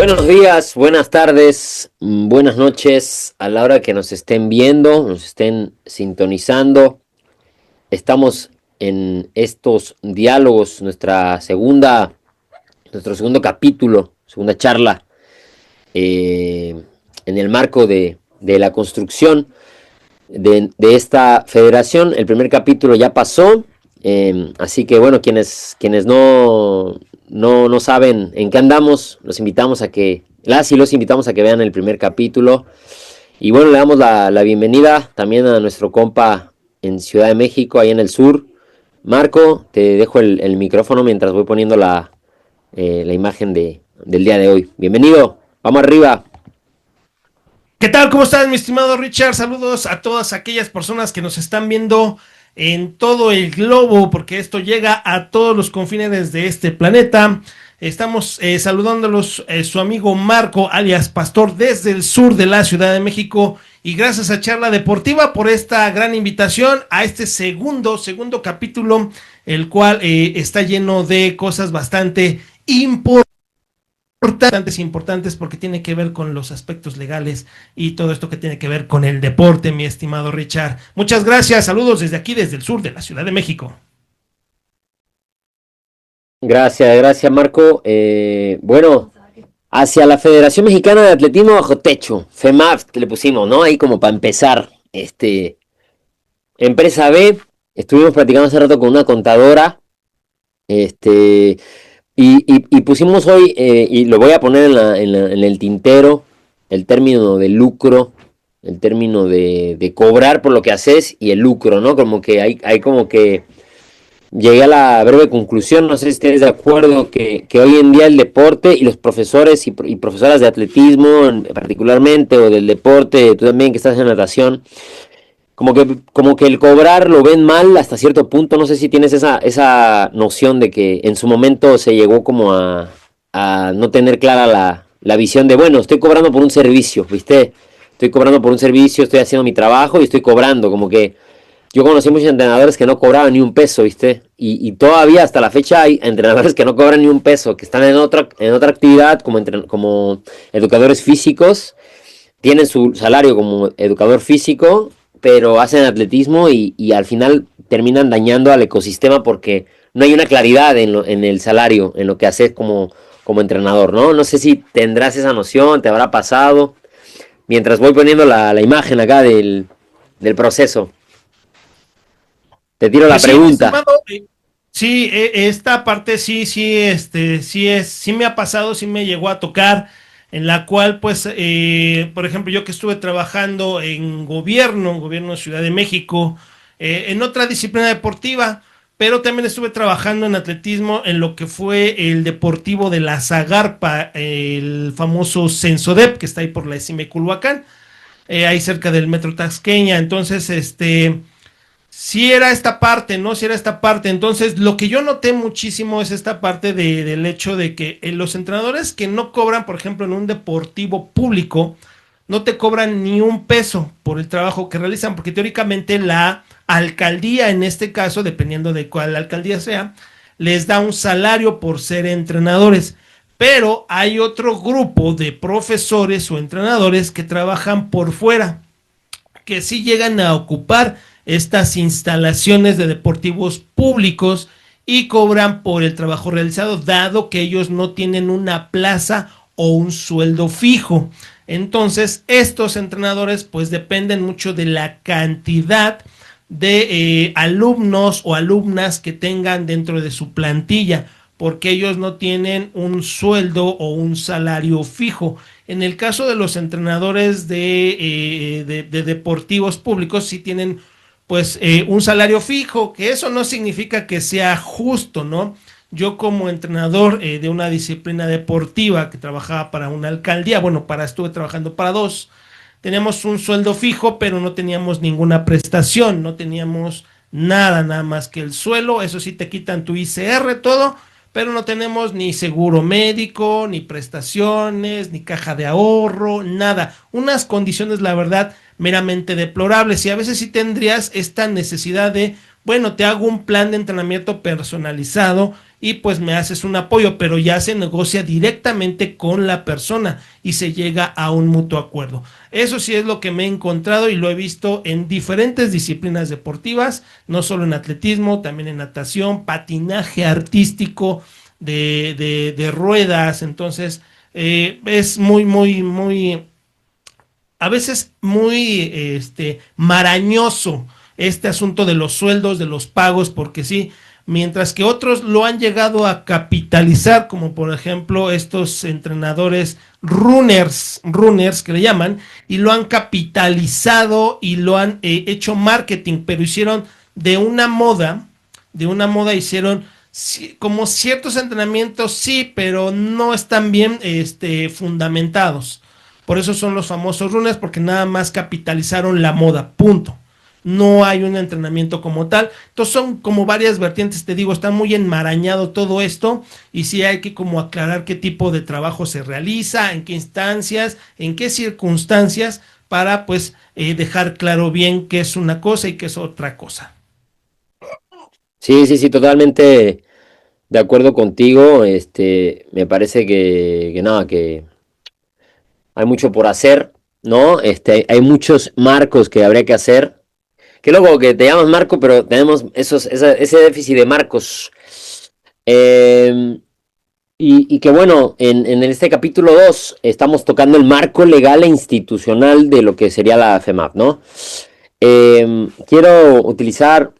Buenos días, buenas tardes, buenas noches a la hora que nos estén viendo, nos estén sintonizando. Estamos en estos diálogos, nuestro segundo capítulo, segunda charla, en el marco de la construcción de esta federación. El primer capítulo ya pasó, así que bueno, quienes no saben en qué andamos, los invitamos a que vean el primer capítulo. Y bueno, le damos la bienvenida también a nuestro compa en Ciudad de México, ahí en el sur. Marco, te dejo el micrófono mientras voy poniendo la imagen del día de hoy. Bienvenido, vamos arriba. ¿Qué tal? ¿Cómo estás, mi estimado Richard? Saludos a todas aquellas personas que nos están viendo en todo el globo, porque esto llega a todos los confines de este planeta. Estamos saludándolos, su amigo Marco, alias Pastor, desde el sur de la Ciudad de México. Y gracias a Charla Deportiva por esta gran invitación a este segundo capítulo, el cual está lleno de cosas bastante importantes porque tiene que ver con los aspectos legales y todo esto que tiene que ver con el deporte, mi estimado Richard. Muchas gracias, saludos desde aquí, desde el sur de la Ciudad de México. Gracias Marco. Bueno, hacia la Federación Mexicana de Atletismo Bajo Techo, FEMAF, que le pusimos, ¿no? Ahí como para empezar. Empresa B, estuvimos platicando hace rato con una contadora, y pusimos hoy, y lo voy a poner en el tintero, el término de lucro, el término de cobrar por lo que haces y el lucro, ¿no? Como que hay como que llegué a la breve conclusión, no sé si estés de acuerdo, que hoy en día el deporte y los profesores y profesoras de atletismo particularmente, o del deporte, tú también que estás en natación, como que el cobrar lo ven mal hasta cierto punto. No sé si tienes esa noción de que en su momento se llegó como a no tener clara la visión de, bueno, estoy cobrando por un servicio, ¿viste? Estoy cobrando por un servicio, estoy haciendo mi trabajo y estoy cobrando, como que yo conocí muchos entrenadores que no cobraban ni un peso, ¿viste? Y todavía hasta la fecha hay entrenadores que no cobran ni un peso, que están en otra actividad como educadores físicos, tienen su salario como educador físico, pero hacen atletismo y al final terminan dañando al ecosistema porque no hay una claridad en el salario, en lo que haces como entrenador, ¿no? No sé si tendrás esa noción, te habrá pasado, mientras voy poniendo la imagen acá del proceso. Te tiro la Pues sí, mi pregunta. estimado, sí, esta parte sí me ha pasado, sí me llegó a tocar, en la cual, pues, por ejemplo, yo que estuve trabajando en gobierno de Ciudad de México, en otra disciplina deportiva, pero también estuve trabajando en atletismo en lo que fue el deportivo de la Zagarpa, el famoso Censodep, que está ahí por la SIME Culhuacán, ahí cerca del Metro Tasqueña. Entonces, sí era esta parte, ¿no? Sí era esta parte. Entonces, lo que yo noté muchísimo es esta parte del hecho de que los entrenadores que no cobran, por ejemplo, en un deportivo público, no te cobran ni un peso por el trabajo que realizan, porque teóricamente la alcaldía, en este caso, dependiendo de cuál alcaldía sea, les da un salario por ser entrenadores. Pero hay otro grupo de profesores o entrenadores que trabajan por fuera, que sí llegan a ocupar estas instalaciones de deportivos públicos y cobran por el trabajo realizado, dado que ellos no tienen una plaza o un sueldo fijo. Entonces, estos entrenadores pues dependen mucho de la cantidad de alumnos o alumnas que tengan dentro de su plantilla, porque ellos no tienen un sueldo o un salario fijo. En el caso de los entrenadores de deportivos públicos, sí tienen pues un salario fijo, que eso no significa que sea justo, ¿no? Yo como entrenador de una disciplina deportiva que trabajaba para una alcaldía, bueno, estuve trabajando para dos, teníamos un sueldo fijo, pero no teníamos ninguna prestación, no teníamos nada más que el suelo. Eso sí, te quitan tu ICR, todo, pero no tenemos ni seguro médico, ni prestaciones, ni caja de ahorro, nada. Unas condiciones, la verdad, meramente deplorables. Y a veces sí tendrías esta necesidad de, bueno, te hago un plan de entrenamiento personalizado y pues me haces un apoyo, pero ya se negocia directamente con la persona y se llega a un mutuo acuerdo. Eso sí es lo que me he encontrado y lo he visto en diferentes disciplinas deportivas, no solo en atletismo, también en natación, patinaje artístico de ruedas. Entonces es muy a veces muy marañoso este asunto de los sueldos, de los pagos, porque sí, mientras que otros lo han llegado a capitalizar, como por ejemplo estos entrenadores runners que le llaman, y lo han capitalizado y lo han hecho marketing, pero hicieron de una moda hicieron como ciertos entrenamientos, sí, pero no están bien fundamentados. Por eso son los famosos runners, porque nada más capitalizaron la moda, punto. No hay un entrenamiento como tal. Entonces son como varias vertientes, te digo, está muy enmarañado todo esto y sí hay que como aclarar qué tipo de trabajo se realiza, en qué instancias, en qué circunstancias, para pues dejar claro bien qué es una cosa y qué es otra cosa. Sí, sí, sí, totalmente de acuerdo contigo. Me parece que nada, que hay mucho por hacer, ¿no? Hay muchos marcos que habría que hacer. Qué loco que te llamas Marco, pero tenemos ese déficit de marcos. Eh, y que bueno, en este capítulo 2 estamos tocando el marco legal e institucional de lo que sería la FEMAP, ¿no? Quiero utilizar,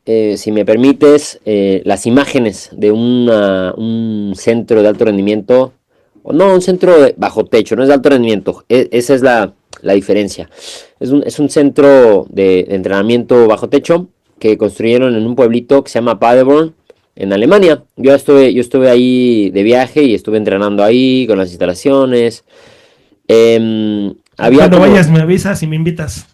si me permites, las imágenes de un centro de alto rendimiento, o no, un centro bajo techo, no es de alto rendimiento, esa es la diferencia. Es un centro de entrenamiento bajo techo que construyeron en un pueblito que se llama Paderborn, en Alemania. Yo estuve ahí de viaje y estuve entrenando ahí con las instalaciones. Había Cuando como vayas me avisas y me invitas.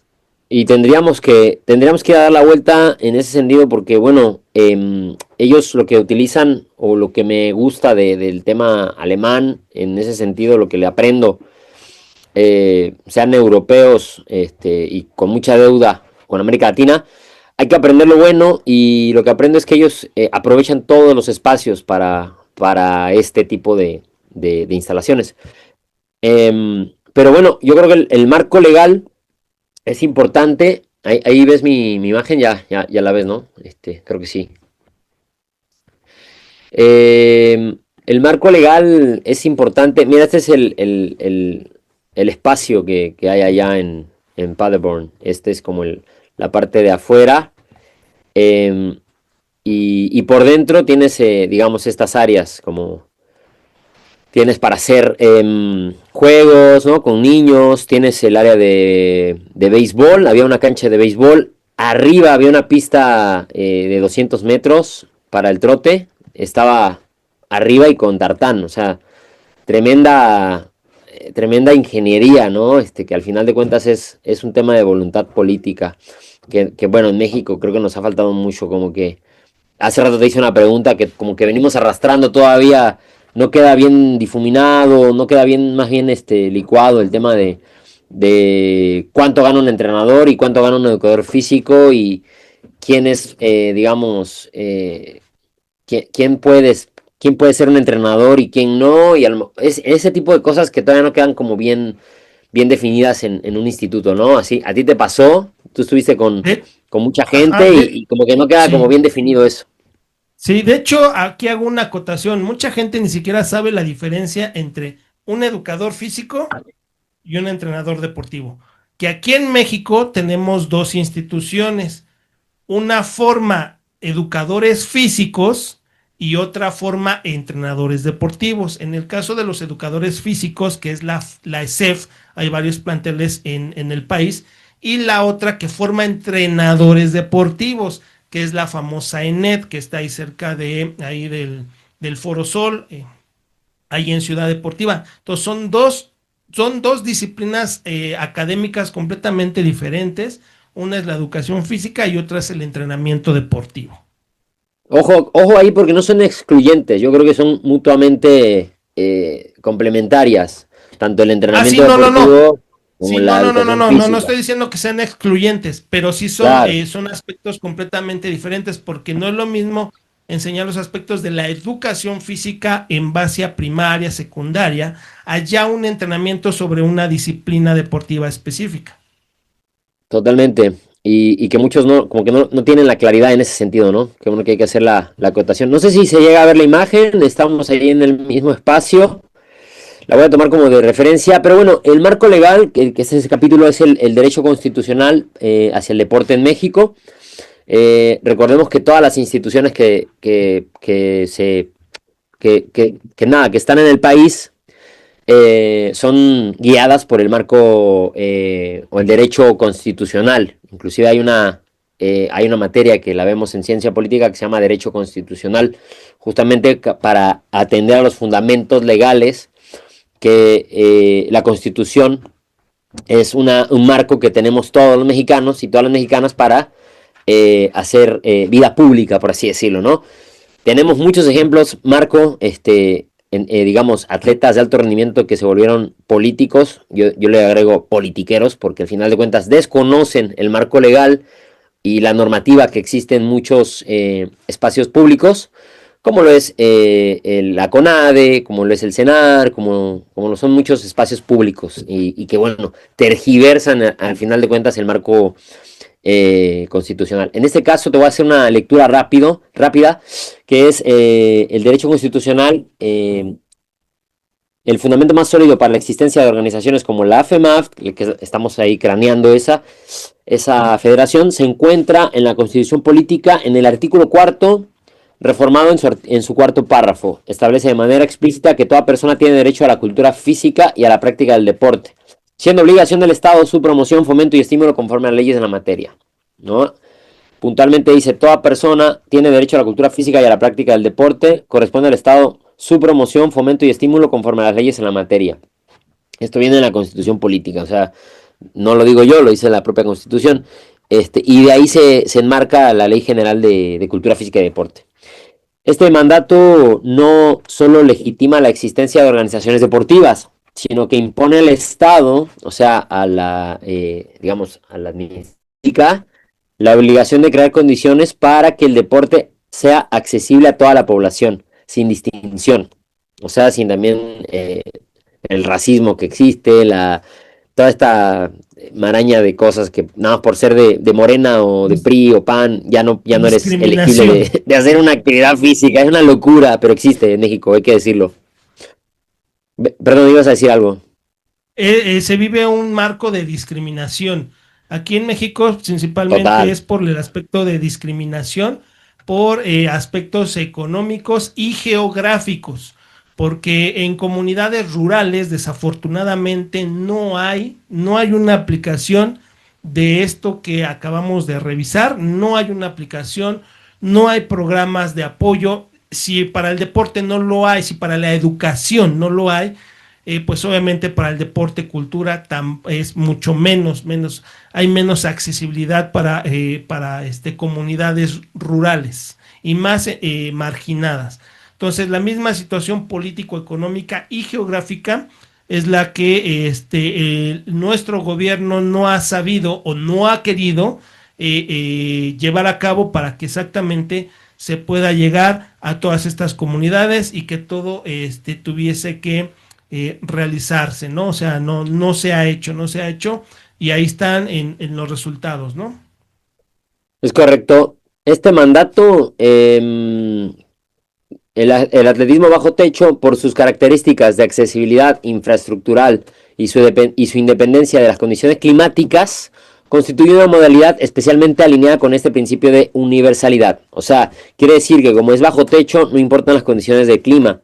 y tendríamos que ir a dar la vuelta en ese sentido porque, bueno, ellos lo que utilizan o lo que me gusta del tema alemán, en ese sentido, lo que le aprendo, sean europeos y con mucha deuda con América Latina, hay que aprender lo bueno y lo que aprendo es que ellos aprovechan todos los espacios para este tipo de instalaciones. Pero bueno, yo creo que el marco legal es importante. Ahí ves mi imagen, ya la ves, ¿no? Creo que sí. El marco legal es importante. Mira, este es el espacio que hay allá en Paderborn. Este es como la parte de afuera. eh, y por dentro tienes, digamos, estas áreas como tienes para hacer juegos, ¿no? Con niños, tienes el área de béisbol, había una cancha de béisbol, arriba había una pista de 200 metros para el trote, estaba arriba y con tartán, o sea, tremenda ingeniería, ¿no? Que al final de cuentas es un tema de voluntad política, que bueno, en México creo que nos ha faltado mucho, como que hace rato te hice una pregunta que como que venimos arrastrando todavía, no queda bien difuminado, no queda bien, más bien licuado el tema de cuánto gana un entrenador y cuánto gana un educador físico y quién es, digamos, quién puede ser un entrenador y quién no, y ese tipo de cosas que todavía no quedan como bien definidas en un instituto, ¿no? Así, a ti te pasó, tú estuviste De, con mucha ajá, gente y como que no queda como sí. bien definido eso. Sí, de hecho, aquí hago una acotación. Mucha gente ni siquiera sabe la diferencia entre un educador físico y un entrenador deportivo. Que aquí en México tenemos dos instituciones. Una forma educadores físicos y otra forma entrenadores deportivos. En el caso de los educadores físicos, que es la ESEF, hay varios planteles en el país, y la otra que forma entrenadores deportivos, que es la famosa ENED, que está ahí cerca de ahí del Foro Sol, ahí en Ciudad Deportiva. Entonces son dos disciplinas académicas completamente diferentes. Una es la educación física y otra es el entrenamiento deportivo. Ojo, ojo ahí porque no son excluyentes, yo creo que son mutuamente complementarias, tanto el Ah, sí, entrenamiento no, no, no. deportivo como Sí, no, la no, no, no, educación no, no, no física. estoy diciendo que sean excluyentes, pero sí son, Claro, son aspectos completamente diferentes porque no es lo mismo enseñar los aspectos de la educación física en base a primaria, secundaria, allá un entrenamiento sobre una disciplina deportiva específica. Totalmente. Y que muchos no, como que no tienen la claridad en ese sentido, ¿no? Que uno que hay que hacer la acotación. No sé si se llega a ver la imagen, estamos ahí en el mismo espacio. La voy a tomar como de referencia, pero bueno, el marco legal, que es ese capítulo, es el derecho constitucional hacia el deporte en México. Recordemos que todas las instituciones que están en el país son guiadas por el marco o el derecho constitucional. Inclusive hay una materia que la vemos en ciencia política que se llama derecho constitucional, justamente para atender a los fundamentos legales que la Constitución es un marco que tenemos todos los mexicanos y todas las mexicanas para hacer vida pública, por así decirlo, ¿no? Tenemos muchos ejemplos, Marco, digamos, atletas de alto rendimiento que se volvieron políticos, yo le agrego politiqueros, porque al final de cuentas desconocen el marco legal y la normativa que existe en muchos espacios públicos, como lo es la CONADE, como lo es el CENAR, como lo son muchos espacios públicos y que, bueno, tergiversan al final de cuentas el marco constitucional. En este caso te voy a hacer una lectura rápida, que es el derecho constitucional, el fundamento más sólido para la existencia de organizaciones como la AFEMAF, que estamos ahí craneando esa federación, se encuentra en la Constitución Política en el artículo 4º, reformado en su cuarto párrafo. Establece de manera explícita que toda persona tiene derecho a la cultura física y a la práctica del deporte, siendo obligación del Estado su promoción, fomento y estímulo conforme a las leyes de la materia, ¿no? Puntualmente dice, toda persona tiene derecho a la cultura física y a la práctica del deporte, corresponde al Estado su promoción, fomento y estímulo conforme a las leyes en la materia. Esto viene de la Constitución Política, o sea, no lo digo yo, lo dice la propia Constitución, y de ahí se enmarca la Ley General de Cultura Física y Deporte. Este mandato no solo legitima la existencia de organizaciones deportivas, sino que impone al Estado, o sea, a la administración, la obligación de crear condiciones para que el deporte sea accesible a toda la población, sin distinción. O sea, sin también el racismo que existe, toda esta maraña de cosas que nada más por ser de Morena o de PRI o PAN ya no eres elegible de hacer una actividad física. Es una locura, pero existe en México, hay que decirlo. Perdón, ibas a decir algo. Se vive un marco de discriminación. Aquí en México principalmente Total. es por el aspecto de discriminación, por aspectos económicos y geográficos, porque en comunidades rurales desafortunadamente no hay una aplicación de esto que acabamos de revisar, no hay una aplicación, no hay programas de apoyo. Si para el deporte no lo hay, si para la educación no lo hay, pues obviamente para el deporte, cultura es mucho menos, hay menos accesibilidad para comunidades rurales y más marginadas. Entonces, la misma situación político-económica y geográfica es la que nuestro gobierno no ha sabido o no ha querido llevar a cabo para que exactamente se pueda llegar a todas estas comunidades y que todo tuviese que realizarse, ¿no? O sea, no se ha hecho y ahí están en los resultados, ¿no? Es correcto. Este mandato, el atletismo bajo techo, por sus características de accesibilidad infraestructural y su independencia de las condiciones climáticas, constituye una modalidad especialmente alineada con este principio de universalidad. O sea, quiere decir que como es bajo techo, no importan las condiciones del clima.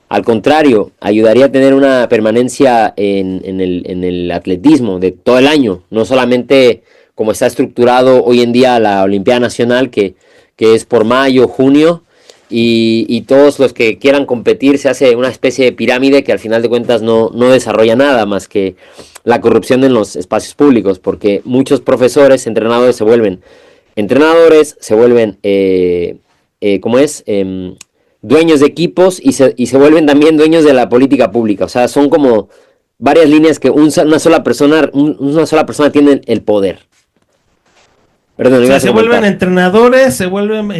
Al contrario, ayudaría a tener una permanencia en el atletismo de todo el año, no solamente como está estructurado hoy en día la Olimpiada Nacional, que es por mayo, junio, y todos los que quieran competir se hace una especie de pirámide que al final de cuentas no desarrolla nada más que la corrupción en los espacios públicos, porque muchos profesores, entrenadores se vuelven ¿cómo es? Dueños de equipos y se vuelven también dueños de la política pública. O sea, son como varias líneas que una sola persona tiene el poder. Perdón, o sea, se vuelven entrenadores, se vuelven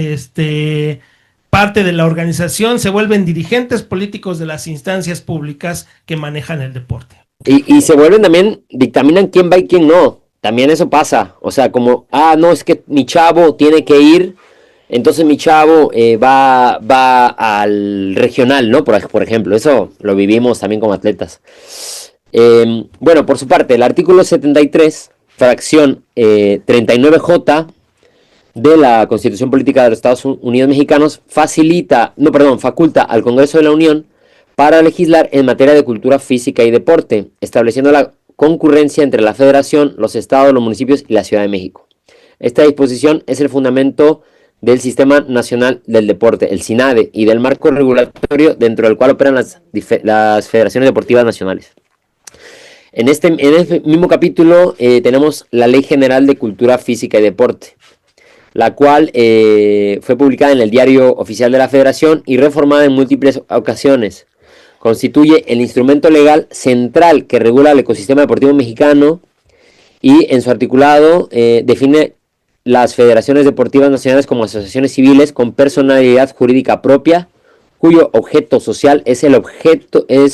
parte de la organización, se vuelven dirigentes políticos de las instancias públicas que manejan el deporte. Y se vuelven también, dictaminan quién va y quién no. También eso pasa. O sea, como, no, es que mi chavo tiene que ir, entonces mi chavo va al regional, ¿no? Por ejemplo, eso lo vivimos también como atletas. Bueno, por su parte, el artículo 73, fracción 39J de la Constitución Política de los Estados Unidos Mexicanos, faculta al Congreso de la Unión para legislar en materia de cultura física y deporte, estableciendo la concurrencia entre la Federación, los estados, los municipios y la Ciudad de México. Esta disposición es el fundamento del Sistema Nacional del Deporte, el SINADE, y del marco regulatorio dentro del cual operan las federaciones deportivas nacionales. En este mismo capítulo tenemos la Ley General de Cultura Física y Deporte, la cual fue publicada en el Diario Oficial de la Federación y reformada en múltiples ocasiones. Constituye el instrumento legal central que regula el ecosistema deportivo mexicano y en su articulado define las federaciones deportivas nacionales como asociaciones civiles con personalidad jurídica propia, cuyo objeto social es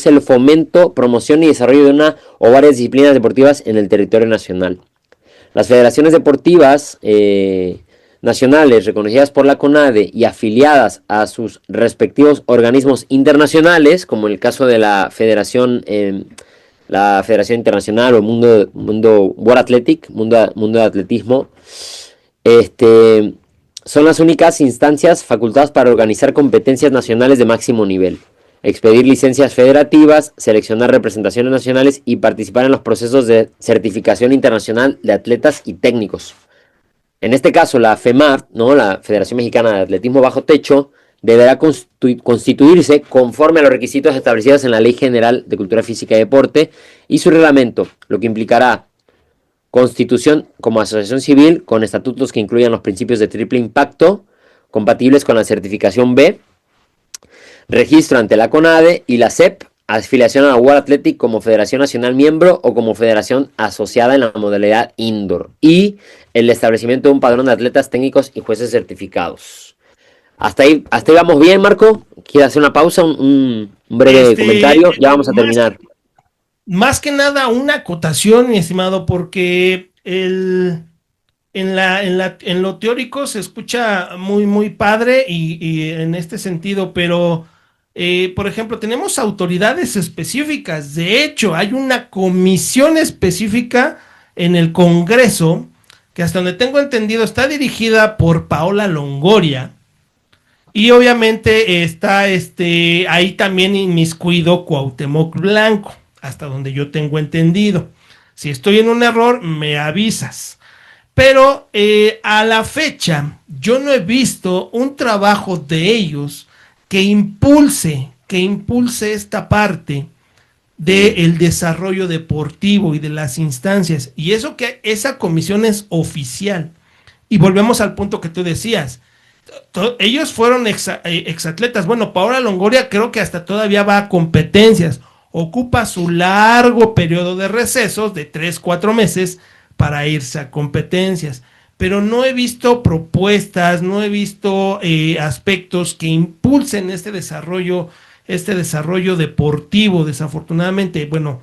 el fomento, promoción y desarrollo de una o varias disciplinas deportivas en el territorio nacional. Las federaciones deportivas nacionales reconocidas por la CONADE y afiliadas a sus respectivos organismos internacionales, como en el caso de la Federación Internacional o el mundo World Athletic, mundo de atletismo, son las únicas instancias facultadas para organizar competencias nacionales de máximo nivel, expedir licencias federativas, seleccionar representaciones nacionales y participar en los procesos de certificación internacional de atletas y técnicos. En este caso, la FEMAT, ¿no? La Federación Mexicana de Atletismo Bajo Techo, deberá constituirse conforme a los requisitos establecidos en la Ley General de Cultura Física y Deporte y su reglamento, lo que implicará constitución como asociación civil con estatutos que incluyan los principios de triple impacto, compatibles con la certificación B, registro ante la CONADE y la SEP, afiliación a la World Athletic como Federación Nacional miembro o como Federación asociada en la modalidad indoor, y el establecimiento de un padrón de atletas técnicos y jueces certificados. Hasta ahí vamos bien, Marco. ¿Quieres hacer una pausa? Un breve comentario. Ya vamos a terminar. Más que nada una acotación, mi estimado, porque en lo teórico se escucha muy, muy padre y en este sentido, pero por ejemplo, tenemos autoridades específicas. De hecho, hay una comisión específica en el Congreso que, hasta donde tengo entendido, está dirigida por Paola Longoria. Y obviamente está ahí también inmiscuido Cuauhtémoc Blanco, hasta donde yo tengo entendido. Si estoy en un error, me avisas. Pero a la fecha, yo no he visto un trabajo de ellos que impulse esta parte del desarrollo deportivo y de las instancias. Y eso que esa comisión es oficial. Y volvemos al punto que tú decías. Ellos fueron exatletas. Bueno, Paola Longoria creo que hasta todavía va a competencias. Ocupa su largo periodo de recesos de 3-4 meses para irse a competencias. Pero no he visto propuestas, no he visto aspectos que impulsen este desarrollo deportivo, desafortunadamente. Bueno,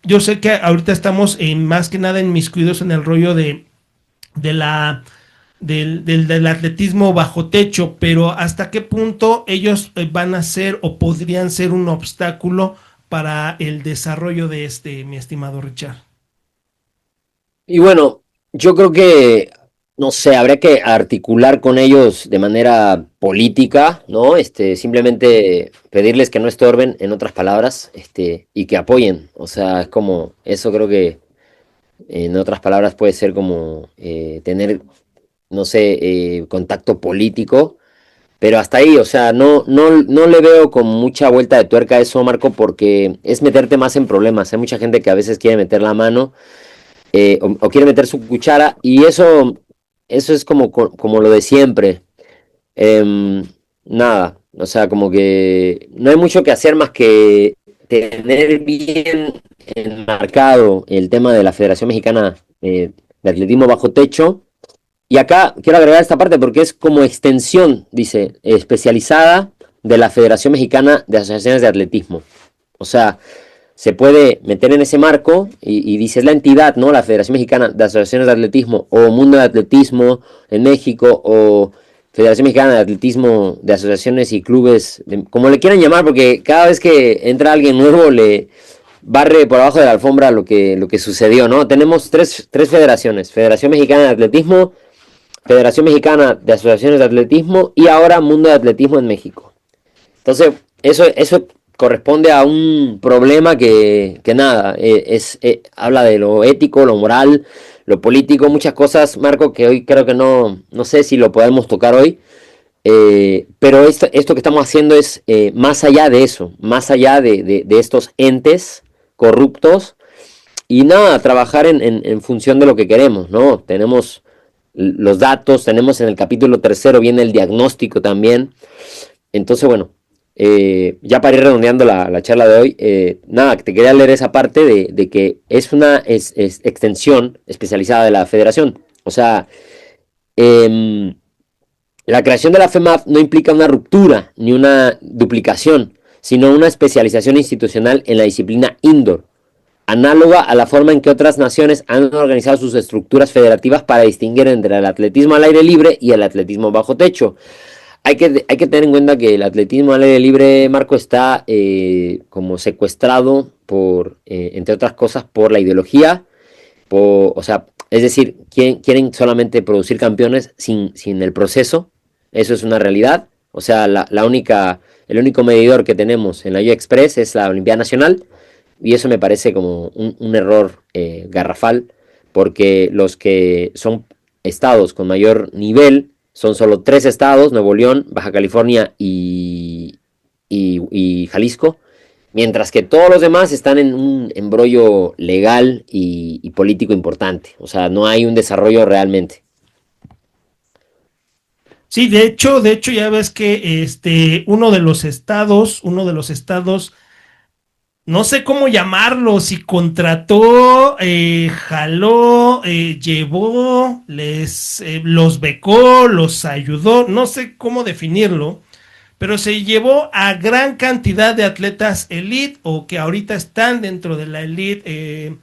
yo sé que ahorita estamos más que nada inmiscuidos en el rollo del atletismo bajo techo, pero ¿hasta qué punto ellos van a ser o podrían ser un obstáculo para el desarrollo de mi estimado Richard? Y bueno, yo creo que, no sé, habría que articular con ellos de manera política, ¿no? Simplemente pedirles que no estorben, en otras palabras, y que apoyen. O sea, es como, eso creo que, en otras palabras, puede ser como tener, no sé, contacto político, pero hasta ahí, o sea, no le veo con mucha vuelta de tuerca a eso, Marco, porque es meterte más en problemas. Hay mucha gente que a veces quiere meter la mano o quiere meter su cuchara, y eso es como lo de siempre. Nada, o sea, como que no hay mucho que hacer más que tener bien enmarcado el tema de la Federación Mexicana de Atletismo Bajo Techo, Y acá quiero agregar esta parte porque es como extensión, dice, especializada de la Federación Mexicana de Asociaciones de Atletismo. O sea, se puede meter en ese marco y dice, es la entidad, ¿no? La Federación Mexicana de Asociaciones de Atletismo o Mundo de Atletismo en México o Federación Mexicana de Atletismo de Asociaciones y Clubes, como le quieran llamar, porque cada vez que entra alguien nuevo le barre por abajo de la alfombra lo que sucedió, ¿no? Tenemos tres federaciones, Federación Mexicana de Atletismo, Federación Mexicana de Asociaciones de Atletismo y ahora Mundo de Atletismo en México. Entonces, eso corresponde a un problema que nada, habla de lo ético, lo moral, lo político, muchas cosas, Marco, que hoy creo que no sé si lo podemos tocar hoy, pero esto que estamos haciendo es más allá de eso, más allá de estos entes corruptos y nada, trabajar en función de lo que queremos, ¿no? Tenemos los datos, tenemos en el capítulo tercero, viene el diagnóstico también. Entonces, bueno, ya para ir redondeando la charla de hoy, nada, te quería leer esa parte de que es una extensión especializada de la federación. O sea, eh, la creación de la FEMAF no implica una ruptura ni una duplicación, sino una especialización institucional en la disciplina indoor, análoga a la forma en que otras naciones han organizado sus estructuras federativas para distinguir entre el atletismo al aire libre y el atletismo bajo techo. Hay que tener en cuenta que el atletismo al aire libre, Marco, está como secuestrado por, entre otras cosas, por la ideología, o sea, es decir, quieren solamente producir campeones sin el proceso, eso es una realidad, o sea, el único medidor que tenemos en la U Express es la Olimpiada Nacional, y eso me parece como un error garrafal, porque los que son estados con mayor nivel son solo 3 estados, Nuevo León, Baja California y Jalisco, mientras que todos los demás están en un embrollo legal y político importante. O sea, no hay un desarrollo realmente. Sí, de hecho, ya ves que uno de los estados, no sé cómo llamarlo, si contrató, jaló, llevó, los becó, los ayudó, no sé cómo definirlo, pero se llevó a gran cantidad de atletas elite o que ahorita están dentro de la elite,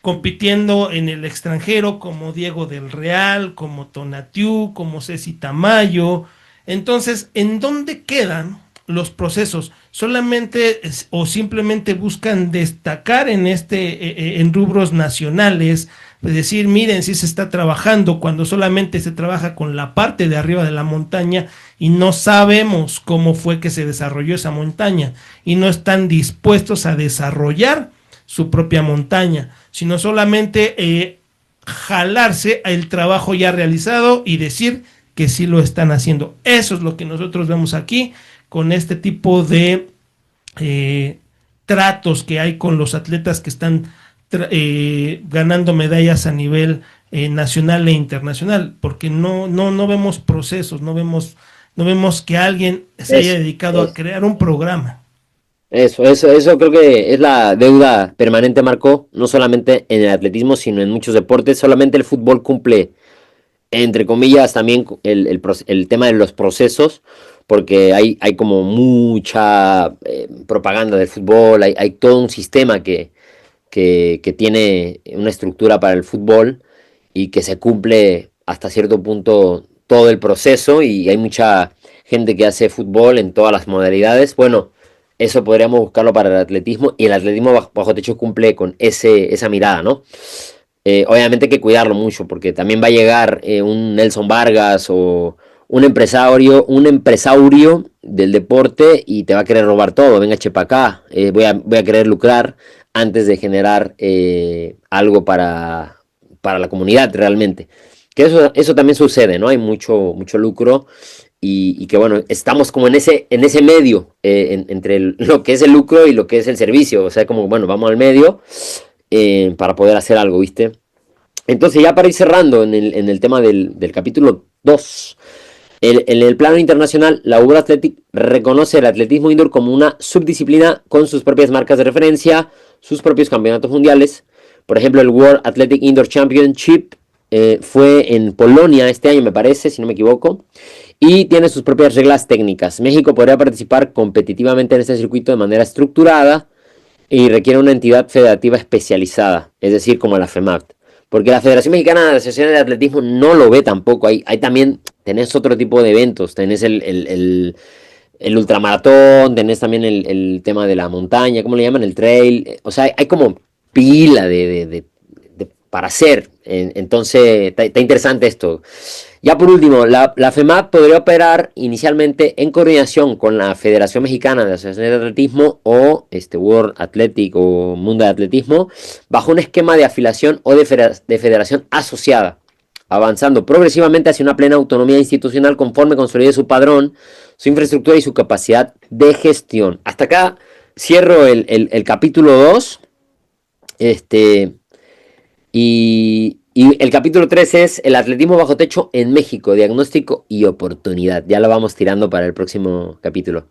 compitiendo en el extranjero, como Diego del Real, como Tonatiu, como Ceci Tamayo. Entonces, ¿en dónde quedan los procesos? Solamente o simplemente buscan destacar en rubros nacionales, es decir, miren si se está trabajando cuando solamente se trabaja con la parte de arriba de la montaña y no sabemos cómo fue que se desarrolló esa montaña y no están dispuestos a desarrollar su propia montaña, sino solamente jalarse el trabajo ya realizado y decir que sí lo están haciendo. Eso es lo que nosotros vemos aquí con este tipo de tratos que hay con los atletas que están ganando medallas a nivel nacional e internacional, porque no vemos procesos, no vemos que alguien se haya dedicado a crear un programa. Eso creo que es la deuda permanente, Marco, no solamente en el atletismo, sino en muchos deportes. Solamente el fútbol cumple, entre comillas, también el tema de los procesos, porque hay como mucha propaganda del fútbol, hay todo un sistema que tiene una estructura para el fútbol y que se cumple hasta cierto punto todo el proceso y hay mucha gente que hace fútbol en todas las modalidades. Bueno, eso podríamos buscarlo para el atletismo y el atletismo bajo techo cumple con esa mirada, ¿no? Obviamente hay que cuidarlo mucho porque también va a llegar un Nelson Vargas o un empresario del deporte y te va a querer robar todo. Venga, chepa acá, voy a querer lucrar antes de generar algo para la comunidad realmente. Que eso también sucede, ¿no? Hay mucho lucro y que bueno, estamos como en ese medio entre lo que es el lucro y lo que es el servicio. O sea, como bueno, vamos al medio para poder hacer algo, ¿viste? Entonces, ya para ir cerrando en el tema del capítulo 2, en el plano internacional, la World Athletic reconoce el atletismo indoor como una subdisciplina con sus propias marcas de referencia, sus propios campeonatos mundiales. Por ejemplo, el World Athletic Indoor Championship fue en Polonia este año, me parece, si no me equivoco, y tiene sus propias reglas técnicas. México podría participar competitivamente en este circuito de manera estructurada y requiere una entidad federativa especializada, es decir, como la FEMAT. Porque la Federación Mexicana de Asociaciones de Atletismo no lo ve tampoco. Hay también, tenés otro tipo de eventos, tenés el ultramaratón, tenés también el tema de la montaña, ¿cómo le llaman? El trail. O sea, hay como pila para hacer. Entonces, está interesante esto. Ya por último, la FEMAT podría operar inicialmente en coordinación con la Federación Mexicana de Asociaciones de Atletismo o World Athletic o Mundo de Atletismo bajo un esquema de afiliación o de federación asociada, avanzando progresivamente hacia una plena autonomía institucional conforme consolide su padrón, su infraestructura y su capacidad de gestión. Hasta acá cierro el capítulo 2. Y el capítulo 3 es el atletismo bajo techo en México, diagnóstico y oportunidad. Ya lo vamos tirando para el próximo capítulo.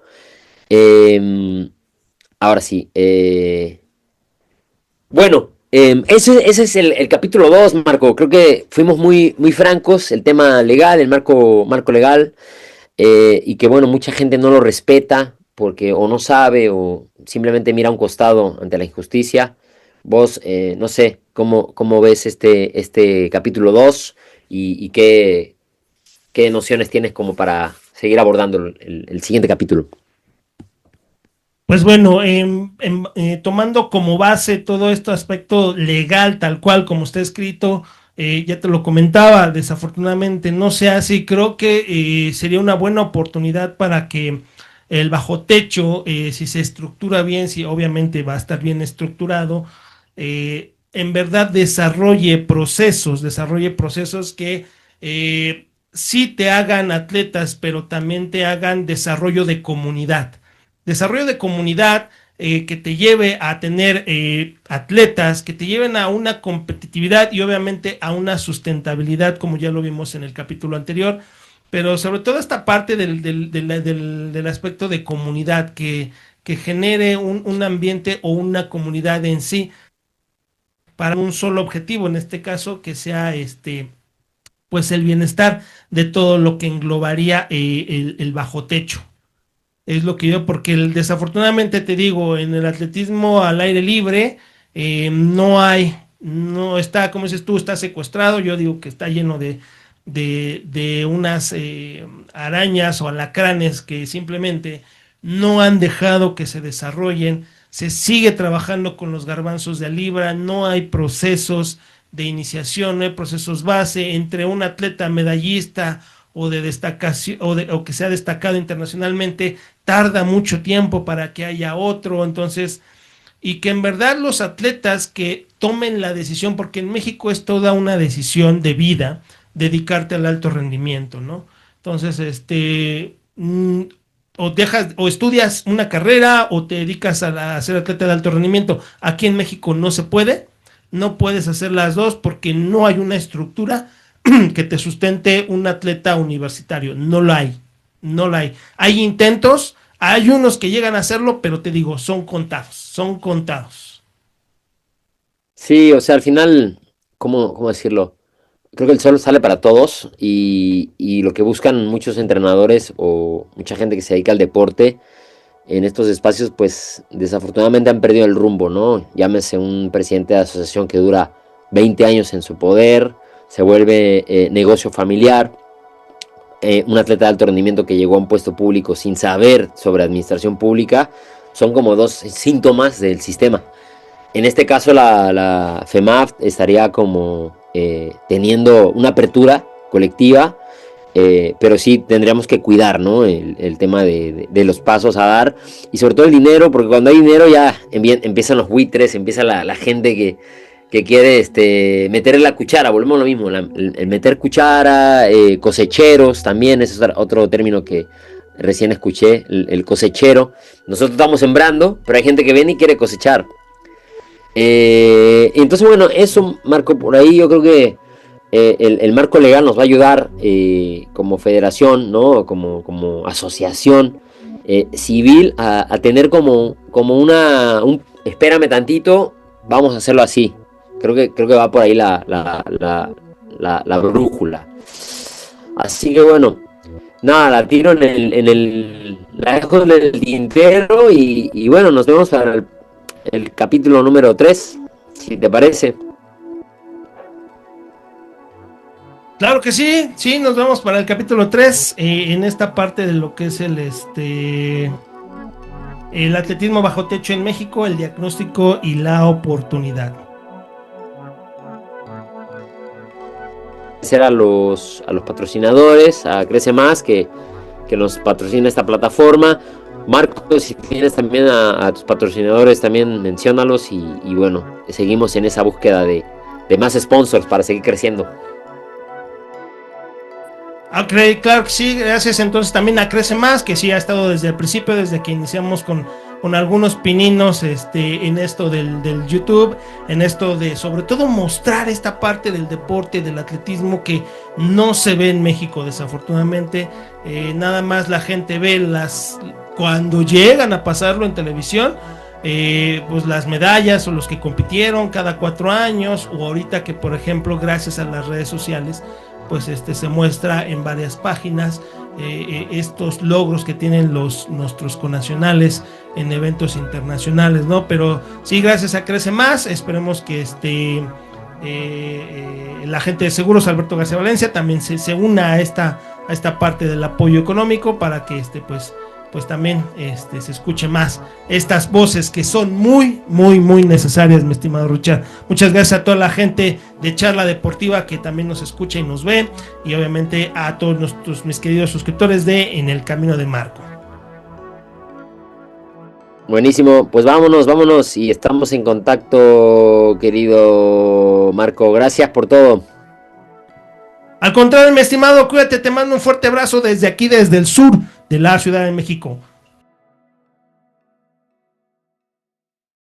Ahora sí. Bueno, ese es el capítulo 2, Marco. Creo que fuimos muy francos. El tema legal, el marco legal. Y que bueno, mucha gente no lo respeta porque o no sabe o simplemente mira a un costado ante la injusticia. Vos, no sé, cómo ves este capítulo 2 y qué nociones tienes como para seguir abordando el siguiente capítulo. Pues bueno, tomando como base todo este aspecto legal, tal cual como está escrito, ya te lo comentaba, desafortunadamente no se hace y creo que sería una buena oportunidad para que el bajo techo, si se estructura bien, si obviamente va a estar bien estructurado, en verdad desarrolle procesos que sí te hagan atletas, pero también te hagan desarrollo de comunidad que te lleve a tener atletas, que te lleven a una competitividad y obviamente a una sustentabilidad, como ya lo vimos en el capítulo anterior, pero sobre todo esta parte del aspecto de comunidad que genere un ambiente o una comunidad en sí para un solo objetivo, en este caso que sea pues el bienestar de todo lo que englobaría el bajo techo. Es lo que yo, porque desafortunadamente te digo, en el atletismo al aire libre no está, como dices tú, está secuestrado. Yo digo que está lleno de unas arañas o alacranes que simplemente no han dejado que se desarrollen. Se sigue trabajando con los garbanzos de libra, no hay procesos de iniciación, no hay procesos base entre un atleta medallista o de destacación o que sea destacado internacionalmente, tarda mucho tiempo para que haya otro. Entonces, y que en verdad los atletas que tomen la decisión, porque en México es toda una decisión de vida, dedicarte al alto rendimiento, ¿no? Entonces, o dejas, o estudias una carrera, o te dedicas a ser atleta de alto rendimiento. Aquí en México no se puede, no puedes hacer las dos porque no hay una estructura que te sustente un atleta universitario. No lo hay, no lo hay. Hay intentos, hay unos que llegan a hacerlo, pero te digo, son contados, son contados. Sí, o sea, al final, ¿cómo decirlo? Creo que el sol sale para todos y lo que buscan muchos entrenadores o mucha gente que se dedica al deporte en estos espacios, pues desafortunadamente han perdido el rumbo, ¿no? Llámese un presidente de asociación que dura 20 años en su poder, se vuelve negocio familiar, un atleta de alto rendimiento que llegó a un puesto público sin saber sobre administración pública, son como dos síntomas del sistema. En este caso la FEMAF estaría como teniendo una apertura colectiva, pero sí tendríamos que cuidar, ¿no? El tema de los pasos a dar y sobre todo el dinero, porque cuando hay dinero ya empiezan los buitres, empieza la gente que quiere meter la cuchara, volvemos a lo mismo, el meter cuchara, cosecheros también, ese es otro término que recién escuché, el cosechero. Nosotros estamos sembrando, pero hay gente que viene y quiere cosechar. Entonces, bueno, eso, Marco, por ahí yo creo que el marco legal nos va a ayudar como federación, ¿no? Como asociación civil a tener como espérame tantito, vamos a hacerlo así. Creo que va por ahí la brújula. Así que bueno, nada, la tiro la dejo en el tintero y bueno, nos vemos para el capítulo número 3, si te parece. Claro que sí, sí, nos vemos para el capítulo 3, en esta parte de lo que es el atletismo bajo techo en México, el diagnóstico y la oportunidad. Agradecer a los patrocinadores, a Crece Más, que nos patrocina esta plataforma. Marco, si tienes también a tus patrocinadores, también menciónalos y bueno, seguimos en esa búsqueda de más sponsors para seguir creciendo. Ok, claro que sí, gracias entonces también a Crece Más, que sí ha estado desde el principio, desde que iniciamos con algunos pininos en esto del YouTube, en esto de sobre todo mostrar esta parte del deporte, del atletismo que no se ve en México desafortunadamente. Nada más la gente ve cuando llegan a pasarlo en televisión, pues las medallas o los que compitieron cada 4 años, o ahorita que por ejemplo gracias a las redes sociales pues se muestra en varias páginas estos logros que tienen nuestros connacionales en eventos internacionales, ¿no? Pero sí, gracias a Crece Más, esperemos que la gente de Seguros Alberto García Valencia también se una a esta parte del apoyo económico para que pues también se escuche más estas voces que son muy, muy, muy necesarias, mi estimado Richard. Muchas gracias a toda la gente de Charla Deportiva que también nos escucha y nos ve, y obviamente a todos mis queridos suscriptores de En el Camino de Marco. Buenísimo, pues vámonos y estamos en contacto, querido Marco. Gracias por todo. Al contrario, mi estimado, cuídate, te mando un fuerte abrazo desde aquí, desde el sur de la Ciudad de México.